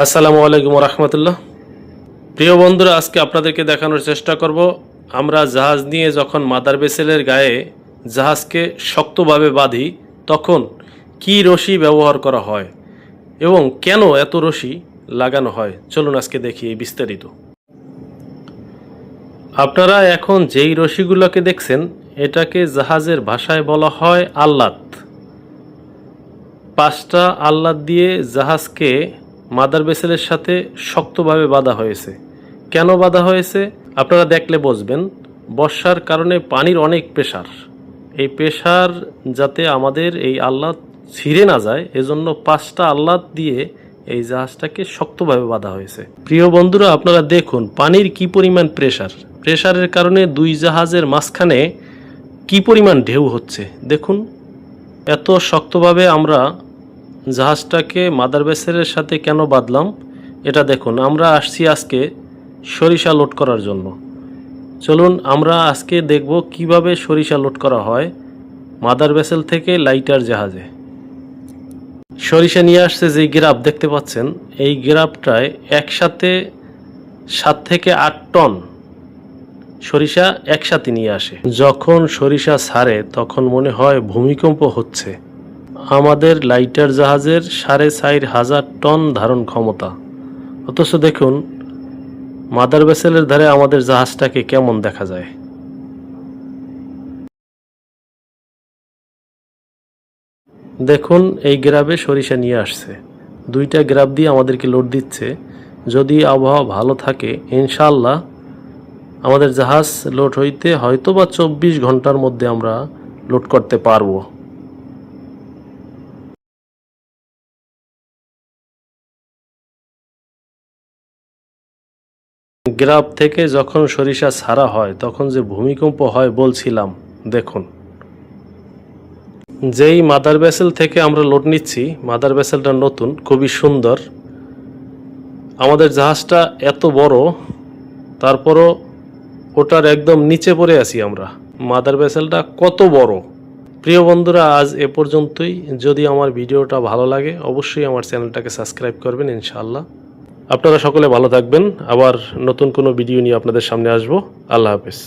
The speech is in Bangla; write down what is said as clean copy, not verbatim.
আসসালামু আলাইকুম রহমতুল্লাহ। প্রিয় বন্ধুরা, আজকে আপনাদেরকে দেখানোর চেষ্টা করব আমরা জাহাজ নিয়ে যখন মাদার ভেসেলের গায়ে জাহাজকে শক্তভাবে বাঁধি তখন কি রশি ব্যবহার করা হয় এবং কেন এত রশি লাগানো হয়। চলুন আজকে দেখি এই বিস্তারিত। আপনারা এখন যেই রশিগুলোকে দেখছেন এটাকে জাহাজের ভাষায় বলা হয় আল্লাত। 5টা আল্লাত দিয়ে জাহাজকে মাদার ভেসেলের সাথে শক্তভাবে বাঁধা হয়েছে। কেন বাঁধা হয়েছে আপনারা দেখলে বুঝবেন। বর্ষার কারণে পানির অনেক প্রেসার, এই প্রেসার যাতে আমাদের এই আল্লাত ছিঁড়ে না যায় এজন্য 5টা আল্লাত দিয়ে এই জাহাজটাকে শক্তভাবে বাঁধা হয়েছে। প্রিয় বন্ধুরা, আপনারা দেখুন পানির কি পরিমাণ প্রেসারের কারণে দুই জাহাজের মাঝখানে কি পরিমাণ ঢেউ হচ্ছে দেখুন। এত শক্তভাবে আমরা জাহাজটাকে মাদার ভেসেলের সাথে কেন বাঁধলাম এটা দেখুন। আমরা আসছি আজকে সরিষা লোড করার জন্য। চলুন আমরা আজকে দেখব কিভাবে সরিষা লোড করা হয় মাদার ভেসেল থেকে লাইটার জাহাজে। সরিষা নিয়ে আসছে যে গ্রাফ দেখতে পাচ্ছেন, এই গ্রাফটায় একসাথে 7 থেকে 8 টন সরিষা একসাথে নিয়ে আসে। যখন সরিষা ছাড়ে তখন মনে হয় ভূমিকম্প হচ্ছে। আমাদের লাইটার জাহাজের 4,500 টন ধারণ ক্ষমতা, অথচ দেখুন মাদার ভেসেলের ধারে আমাদের জাহাজটাকে কেমন দেখা যায়। দেখুন এই গ্রাফে সরিষা নিয়ে আসছে, 2টা গ্রাফ দিয়ে আমাদেরকে লোড দিচ্ছে। যদি আবহাওয়া ভালো থাকে ইনশাআল্লাহ আমাদের জাহাজ লোড হইতে হয়তো বা 24 ঘন্টার মধ্যে আমরা লোড করতে পারবো। গ্রাফ থেকে যখন সরিষা ছাড়া হয় তখন যে ভূমিকম্প হয় বলছিলাম, দেখুন যেই মাদার ভেসেল থেকে আমরা লোড নিচ্ছি, মাদার ভেসেলটা নতুন, খুবই সুন্দর। আমাদের জাহাজটা এত বড়, তারপরও ওটার একদম নিচে পড়ে আছি আমরা। মাদার ভেসেলটা কত বড়। প্রিয় বন্ধুরা, আজ এ পর্যন্তই। যদি আমার ভিডিওটা ভালো লাগে অবশ্যই আমার চ্যানেলটাকে সাবস্ক্রাইব করবেন ইনশাআল্লাহ। আপনারা সকলে ভালো থাকবেন। আবার নতুন কোনো ভিডিও নিয়ে আপনাদের সামনে আসবো। আল্লাহ হাফেজ।